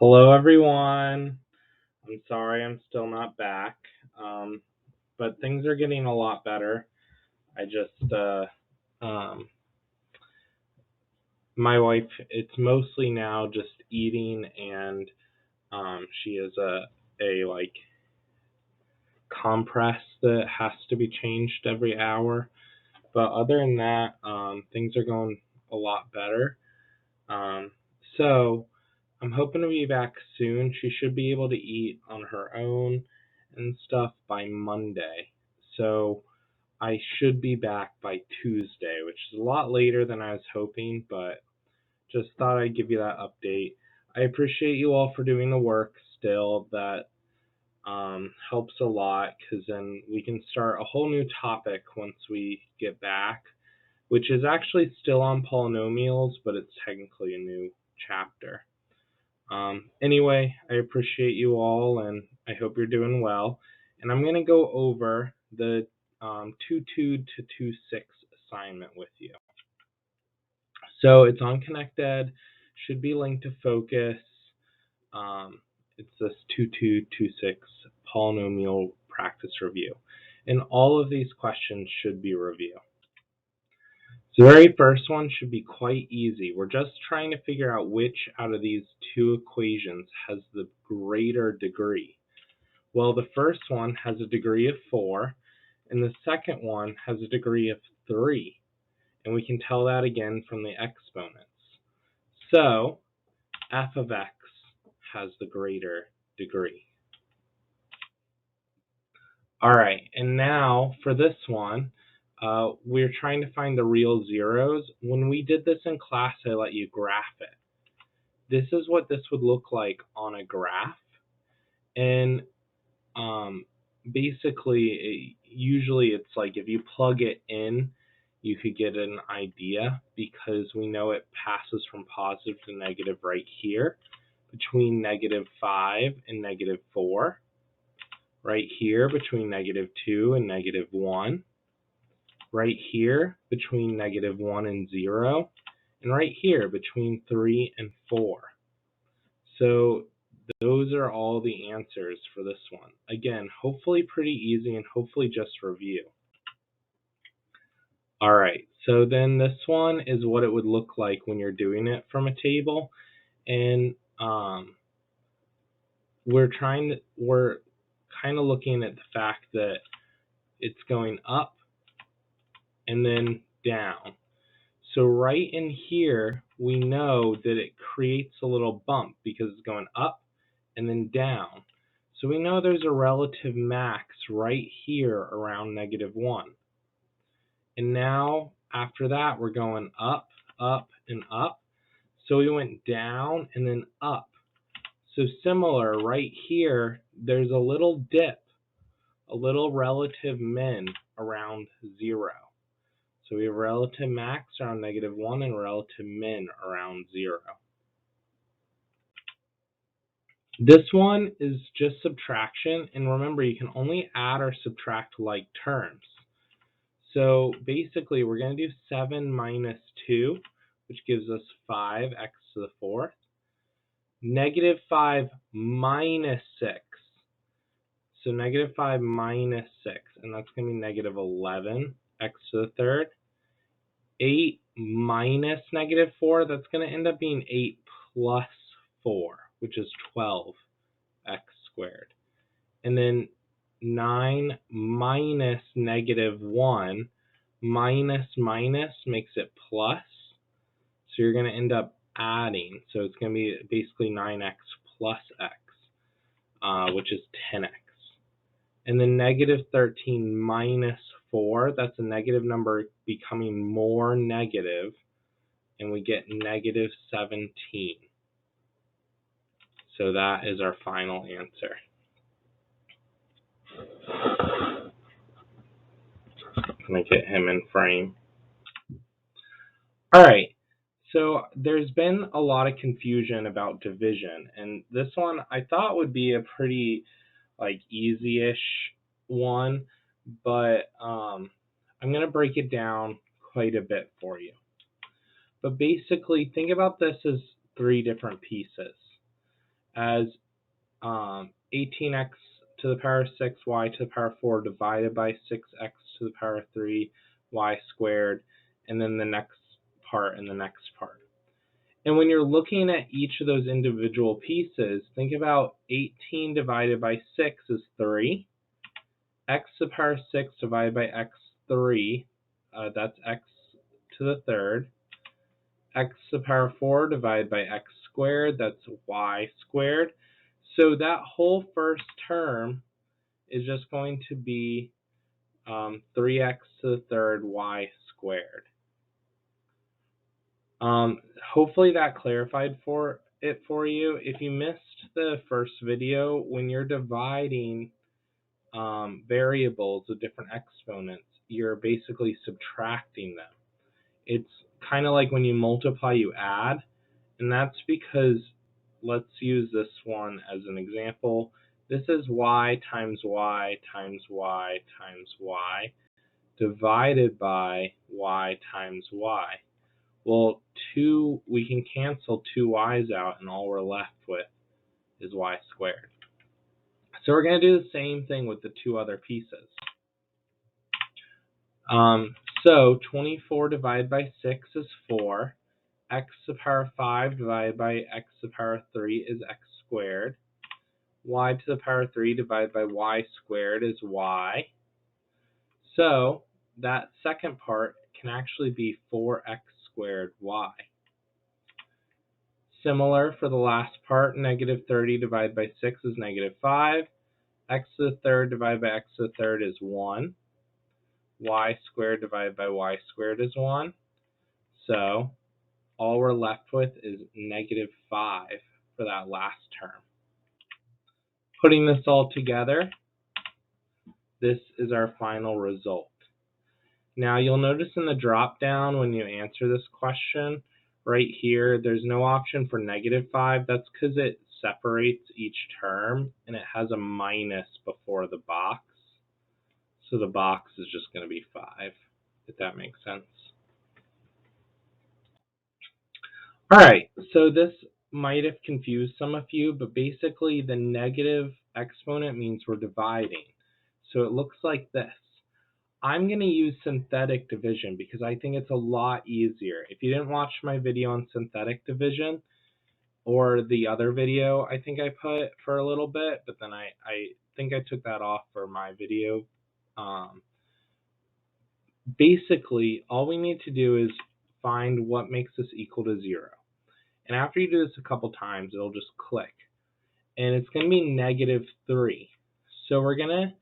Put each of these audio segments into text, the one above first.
Hello, everyone. I'm sorry I'm still not back, but things are getting a lot better. I just, my wife, it's mostly now just eating, and she has a like compress that has to be changed every hour. But other than that, things are going a lot better. So I'm hoping to be back soon. She should be able to eat on her own and stuff by Monday. So I should be back by Tuesday, which is a lot later than I was hoping, but just thought I'd give you that update. I appreciate you all for doing the work still. That helps a lot because then we can start a whole new topic once we get back, which is actually still on polynomials, but it's technically a new chapter. Anyway, I appreciate you all, and I hope you're doing well. And I'm going to go over the 2.2 to 2.6 assignment with you. So it's on ConnectEd, should be linked to Focus. It's this 2.2, 2.6 polynomial practice review. And all of these questions should be review. So the very first one should be quite easy. We're just trying to figure out which out of these two equations has the greater degree. Well, the first one has a degree of 4, and the second one has a degree of 3. And we can tell that again from the exponents. So f of x has the greater degree. All right, and now for this one, we're trying to find the real zeros. When we did this in class, I let you graph it. This is what this would look like on a graph. And basically, usually it's like if you plug it in, you could get an idea because we know it passes from positive to negative right here between -5 and -4. Right here between -2 and -1. Right here between -1 and 0, and right here between 3 and 4. So those are all the answers for this one. Again, hopefully pretty easy and hopefully just review. All right, so then this one is what it would look like when you're doing it from a table. And we're kind of looking at the fact that it's going up and then down. So right in here, we know that it creates a little bump because it's going up and then down. So we know there's a relative max right here around -1. And now after that, we're going up, up, and up. So we went down and then up. So similar right here, there's a little dip, a little relative min around 0. So we have relative max around -1 and relative min around 0. This one is just subtraction, and remember you can only add or subtract like terms. So basically we're going to do 7 minus 2, which gives us 5x to the 4th. -5 minus 6. So -5 minus 6, and that's going to be -11 x to the 3rd. 8 minus -4, that's going to end up being 8 plus 4, which is 12x squared. And then 9 minus -1, minus minus makes it plus. So you're going to end up adding. So it's going to be basically 9x plus x, which is 10x. And then -13 minus 4, that's a negative number becoming more negative, and we get -17. So that is our final answer. Can I get him in frame? All right. So there's been a lot of confusion about division, and this one I thought would be a pretty easy-ish one, but I'm going to break it down quite a bit for you. But basically, think about this as 3 different pieces. as 18x to the power of 6, y to the power of 4 divided by 6x to the power of 3, y squared, and then the next part and the next part. And when you're looking at each of those individual pieces, think about 18 divided by 6 is 3. X to the power of 6 divided by x3, that's x to the third. X to the power of 4 divided by x squared, that's y squared. So that whole first term is just going to be 3x to the third y squared. Hopefully that clarified for you. If you missed the first video, when you're dividing variables with different exponents, you're basically subtracting them. It's kind of like when you multiply, you add, and that's because, let's use this one as an example. This is y times y times y times y divided by y times y. Well, we can cancel two y's out, and all we're left with is y squared. So we're going to do the same thing with the two other pieces. So 24 divided by 6 is 4. X to the power of 5 divided by x to the power of 3 is x squared. Y to the power of 3 divided by y squared is y. So that second part can actually be 4x squared y. Similar for the last part, negative 30 divided by 6 is negative 5. X to the third divided by x to the third is 1. Y squared divided by y squared is 1. So all we're left with is negative 5 for that last term. Putting this all together, this is our final result. Now you'll notice in the drop down when you answer this question, right here, there's no option for negative 5. That's because it separates each term and it has a minus before the box. So the box is just going to be 5, if that makes sense. All right, so this might have confused some of you, but basically the negative exponent means we're dividing. So it looks like this. I'm going to use synthetic division because I think it's a lot easier. If you didn't watch my video on synthetic division, or the other video I think I put for a little bit, but then I think I took that off for my video. Basically, all we need to do is find what makes this equal to 0. And after you do this a couple times, it'll just click. And it's going to be negative 3. So we're going to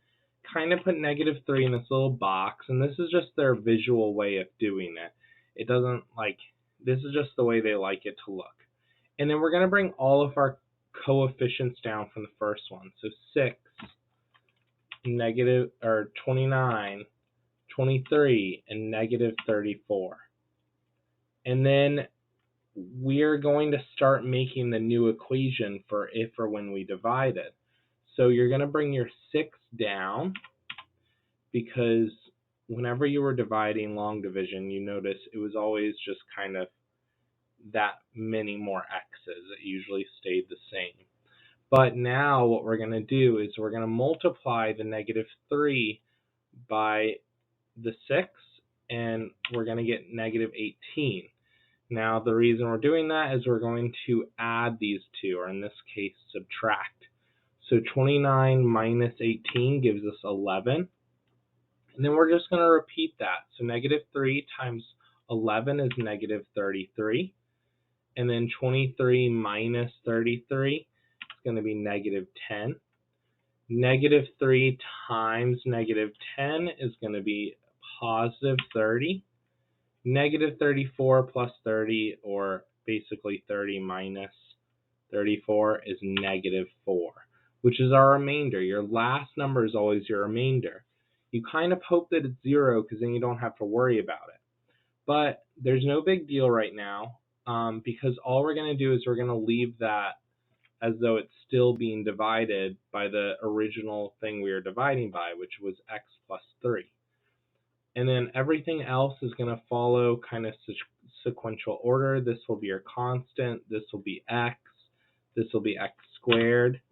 kind of put negative 3 in this little box, and this is just their visual way of doing it. It doesn't this is just the way they like it to look. And then we're going to bring all of our coefficients down from the first one. So 6, 29, 23, and negative 34. And then we're going to start making the new equation for if or when we divide it. So you're going to bring your 6 down, because whenever you were dividing long division, you notice it was always just kind of that many more x's. It usually stayed the same. But now what we're going to do is we're going to multiply the negative 3 by the 6, and we're going to get negative 18. Now the reason we're doing that is we're going to add these two, or in this case subtract. So 29 minus 18 gives us 11. And then we're just going to repeat that. So negative 3 times 11 is negative 33. And then 23 minus 33 is going to be negative 10. Negative 3 times negative 10 is going to be positive 30. Negative 34 plus 30, or basically 30 minus 34, is negative 4, which is our remainder. Your last number is always your remainder. You kind of hope that it's 0 because then you don't have to worry about it. But there's no big deal right now, because all we're going to do is we're going to leave that as though it's still being divided by the original thing we were dividing by, which was x plus 3. And then everything else is going to follow kind of sequential order. This will be your constant. This will be x. This will be x squared.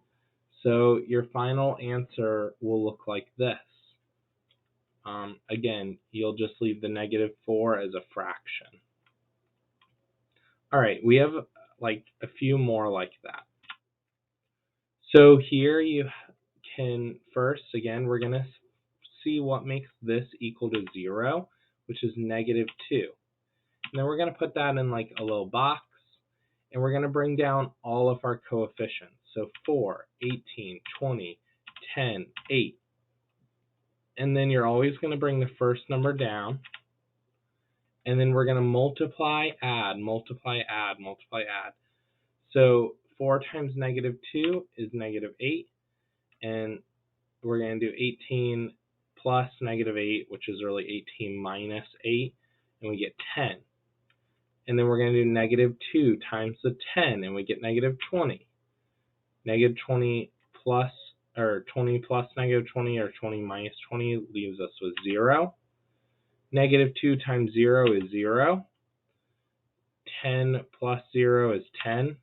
So your final answer will look like this. Again, you'll just leave the -4 as a fraction. All right, we have like a few more like that. So here you can first, again, we're going to see what makes this equal to 0, which is -2. And then we're going to put that in like a little box, and we're going to bring down all of our coefficients. So 4, 18, 20, 10, 8. And then you're always going to bring the first number down, and then we're going to multiply, add, multiply, add, multiply, add. So 4 times -2 is -8, and we're going to do 18 plus -8, which is really 18 minus 8, and we get 10. And then we're going to do -2 times the 10, and we get -20. -20 plus, or 20 plus -20, or 20 minus 20 leaves us with 0. -2 times 0 is 0. 10 plus 0 is 10.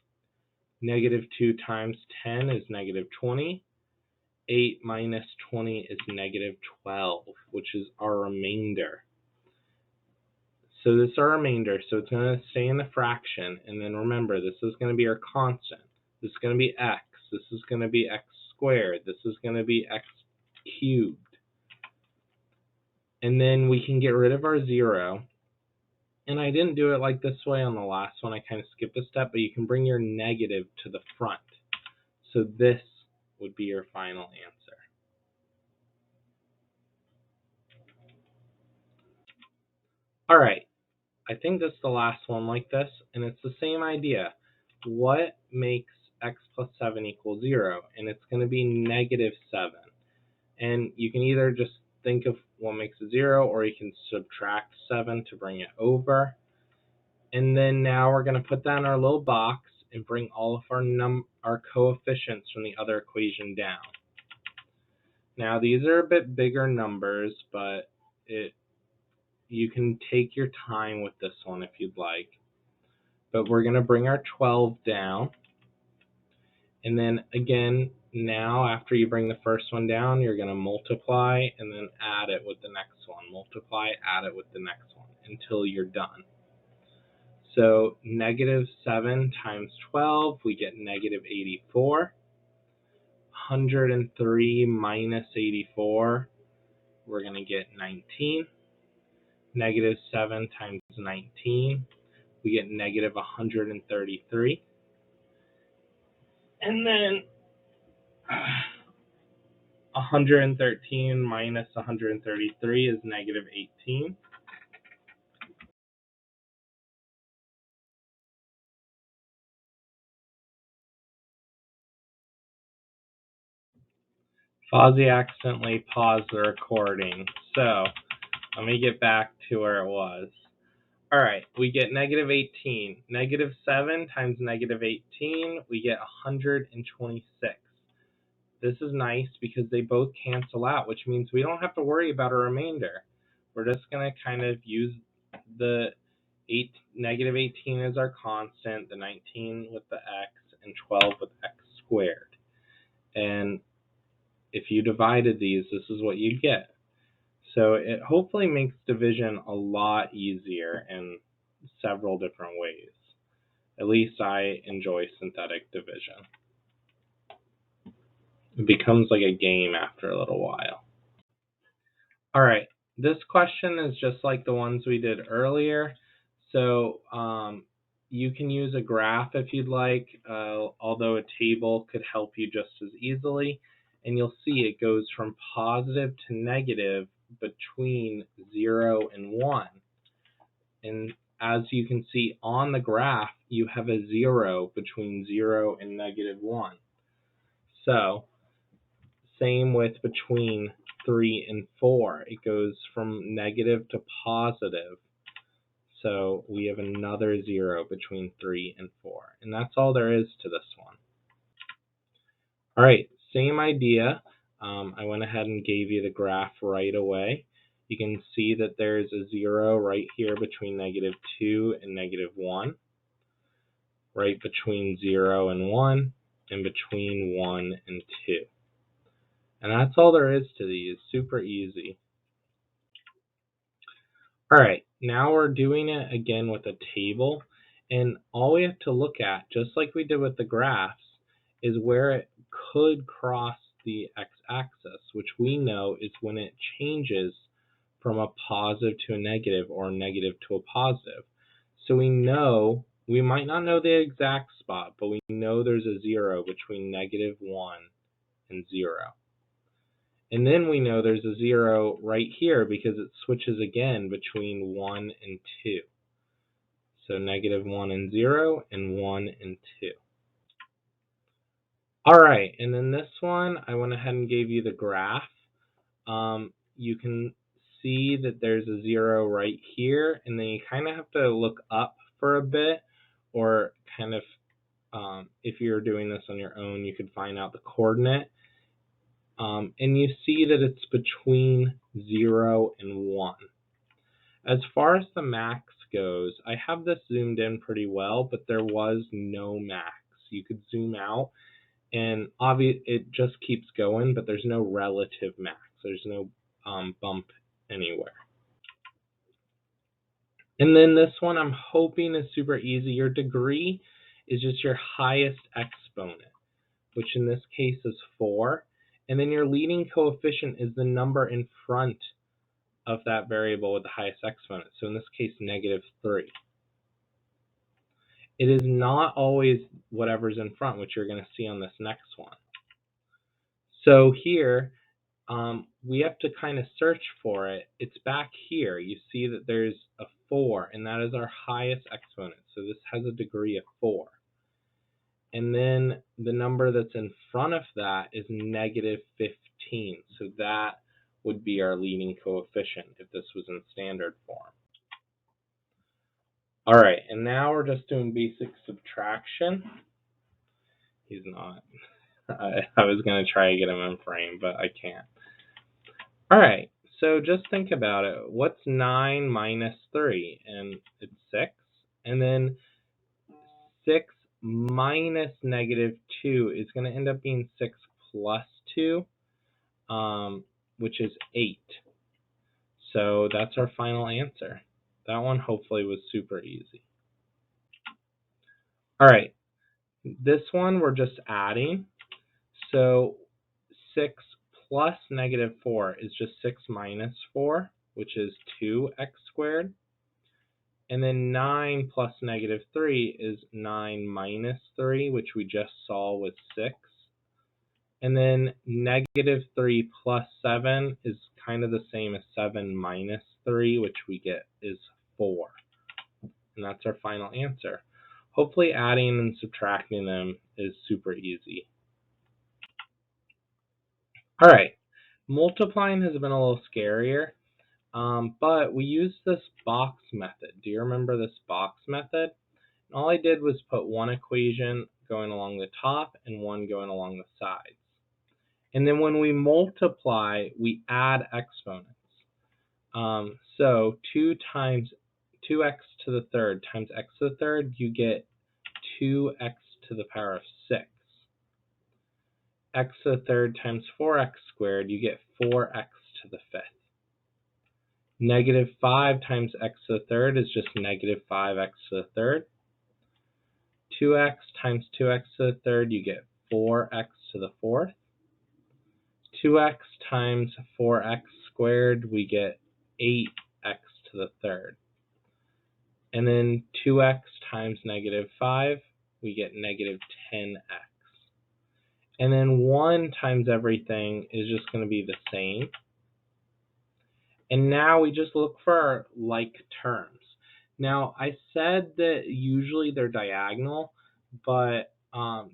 -2 times 10 is -20. 8 minus 20 is -12, which is our remainder. So this is our remainder, so it's going to stay in the fraction, and then remember, this is going to be our constant. This is going to be x. This is going to be x squared. This is going to be x cubed. And then we can get rid of our 0. And I didn't do it like this way on the last one. I kind of skipped a step, but you can bring your negative to the front. So this would be your final answer. All right. I think this is the last one like this, and it's the same idea. What makes x plus 7 equal 0? And it's going to be -7. And you can either just think of what makes it 0, or you can subtract 7 to bring it over. And then now we're going to put that in our little box and bring all of our coefficients from the other equation down. Now these are a bit bigger numbers, but you can take your time with this one if you'd like. But we're going to bring our 12 down. And then again, now after you bring the first one down, you're going to multiply and then add it with the next one. Multiply, add it with the next one until you're done. So -7 times 12, we get -84. 103 minus 84, we're going to get 19. -7 times 19, we get -133. And then 113 minus 133 is -18. Fozzie accidentally paused the recording, so let me get back to where it was. All right, we get -18. -7 times -18, we get 126. This is nice because they both cancel out, which means we don't have to worry about a remainder. We're just going to kind of use the -18 as our constant, the 19 with the x, and 12 with x squared. And if you divided these, this is what you'd get. So it hopefully makes division a lot easier in several different ways. At least I enjoy synthetic division. It becomes like a game after a little while. All right, this question is just like the ones we did earlier. So you can use a graph if you'd like, although a table could help you just as easily. And you'll see it goes from positive to negative between 0 and 1. And as you can see on the graph, you have a 0 between 0 and -1. So same with between 3 and 4. It goes from negative to positive. So we have another 0 between 3 and 4. And that's all there is to this one. All right, same idea. I went ahead and gave you the graph right away. You can see that there's a 0 right here between -2 and -1. right between 0 and 1, and between 1 and 2. And that's all there is to these. Super easy. All right, now we're doing it again with a table, and all we have to look at, just like we did with the graphs, is where it could cross the x-axis, which we know is when it changes from a positive to a negative or a negative to a positive. So we know, we might not know the exact spot, but we know there's a 0 between -1 and 0. And then we know there's a 0 right here because it switches again between 1 and 2. So -1 and 0, and 1 and 2. All right, and then this one, I went ahead and gave you the graph. You can see that there's a 0 right here, and then you kind of have to look up for a bit, or kind of, if you're doing this on your own, you could find out the coordinate. And you see that it's between 0 and 1. As far as the max goes, I have this zoomed in pretty well, but there was no max. You could zoom out, and it just keeps going, but there's no relative max. There's no bump anywhere. And then this one I'm hoping is super easy. Your degree is just your highest exponent, which in this case is 4. And then your leading coefficient is the number in front of that variable with the highest exponent. So in this case, -3. It is not always whatever's in front, which you're going to see on this next one. So here, we have to kind of search for it. It's back here. You see that there's a 4, and that is our highest exponent. So this has a degree of 4. And then the number that's in front of that is -15. So that would be our leading coefficient if this was in standard form. All right, and now we're just doing basic subtraction. He's not. I was going to try to get him in frame, but I can't. All right, so just think about it. What's 9 minus 3? And it's 6. And then 6 minus -2 is going to end up being 6 plus 2, which is 8. So that's our final answer. That one hopefully was super easy. All right, this one we're just adding. So 6 plus -4 is just 6 minus 4, which is 2x squared. And then 9 plus -3 is 9 minus 3, which we just saw was 6. And then -3 plus 7 is kind of the same as 7 minus 3, which we get is 4. And that's our final answer. Hopefully adding and subtracting them is super easy. All right, multiplying has been a little scarier, but we used this box method. Do you remember this box method? And all I did was put one equation going along the top and one going along the sides. And then when we multiply, we add exponents. So 2 times 2x to the third times x to the third, you get 2x to the power of 6. X to the third times 4x squared, you get 4x to the fifth. -5 times x to the third is just -5x to the third. 2x times 2x to the third, you get 4x to the fourth. 2x times 4x squared, we get 8x to the third. And then 2x times -5, we get -10x. And then 1 times everything is just going to be the same. And now we just look for our like terms. Now, I said that usually they're diagonal, but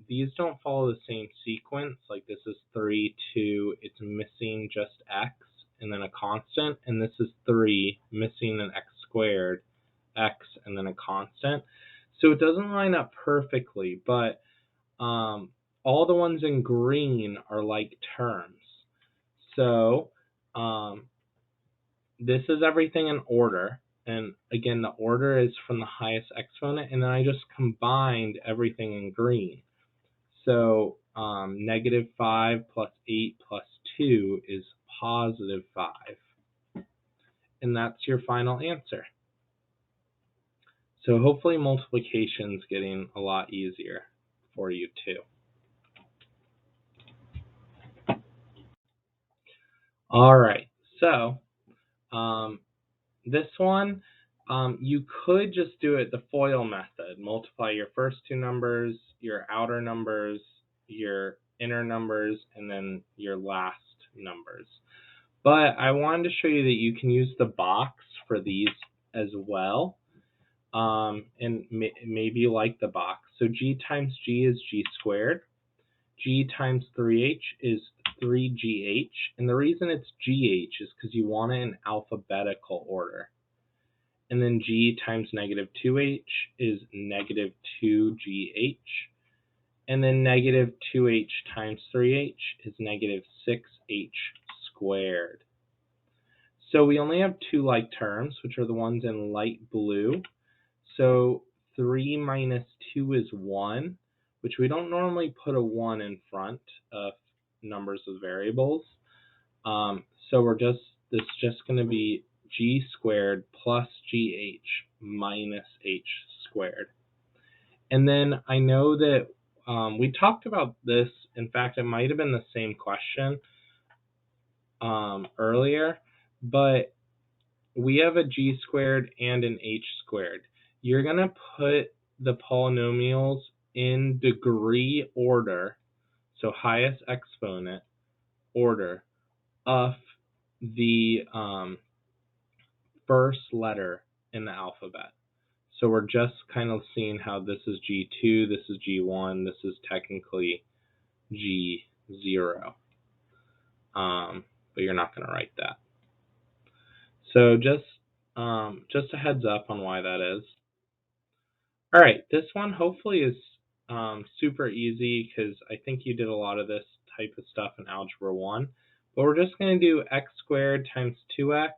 these don't follow the same sequence. Like this is 3, 2, it's missing just x, and then a constant. And this is 3, missing an x squared, x, and then a constant. So it doesn't line up perfectly, but all the ones in green are like terms. So this is everything in order. And again, the order is from the highest exponent, and then I just combined everything in green. So -5 plus 8 plus 2 is +5. And that's your final answer. So hopefully multiplication's getting a lot easier for you too. All right, so this one, you could just do it the FOIL method. Multiply your first two numbers, your outer numbers, your inner numbers, and then your last numbers. But I wanted to show you that you can use the box for these as well. And maybe you like the box. So g times g is g squared. G times 3h is 3gh. And the reason it's gh is because you want it in alphabetical order. And then g times -2h is -2gh. And then -2h times 3h is -6h squared. So we only have two like terms, which are the ones in light blue. So 3 minus 2 is 1, which we don't normally put a 1 in front of numbers with variables. So this is just going to be g squared plus gh minus h squared. And then I know that we talked about this. In fact, it might have been the same question earlier, but we have a g squared and an h squared. You're going to put the polynomials in degree order, so highest exponent order of the first letter in the alphabet. So we're just kind of seeing how this is G2, this is G1, this is technically G0. But you're not going to write that. So just a heads up on why that is. All right, this one hopefully is super easy because I think you did a lot of this type of stuff in Algebra 1. But we're just going to do x squared times 2x,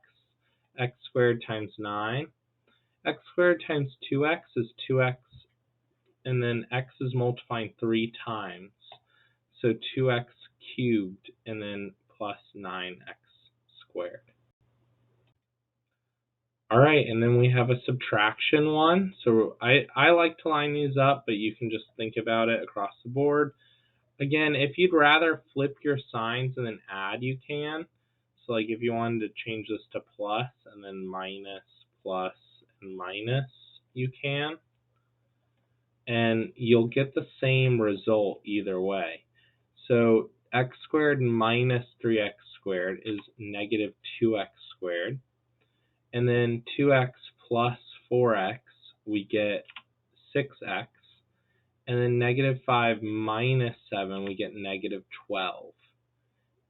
x squared times 9. X squared times 2x is 2x, and then x is multiplying 3 times. So 2x cubed, and then plus 9x squared. All right, and then we have a subtraction one. So I like to line these up, but you can just think about it across the board. Again, if you'd rather flip your signs and then add, you can. So like if you wanted to change this to plus and then minus, plus, and minus, you can. And you'll get the same result either way. So x squared minus 3x squared is negative 2x squared. And then 2x plus 4x, we get 6x. And then negative 5 minus 7, we get negative 12.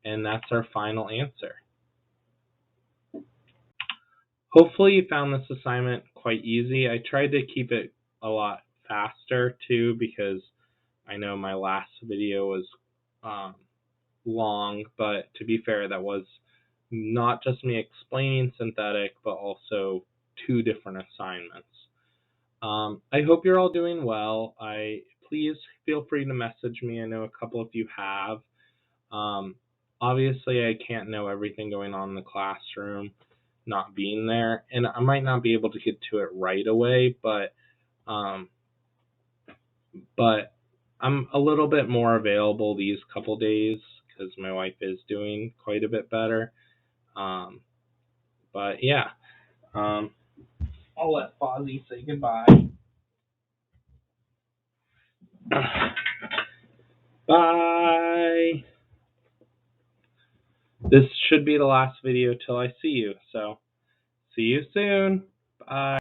And that's our final answer. Hopefully you found this assignment quite easy. I tried to keep it a lot faster too because I know my last video was long, but to be fair, that was not just me explaining synthetic, but also two different assignments. I hope you're all doing well. Please feel free to message me. I know a couple of you have. Obviously, I can't know everything going on in the classroom, not being there, and I might not be able to get to it right away, but I'm a little bit more available these couple days because my wife is doing quite a bit better. But yeah, I'll let Fozzie say goodbye. Bye. This should be the last video till I see you, so see you soon. Bye.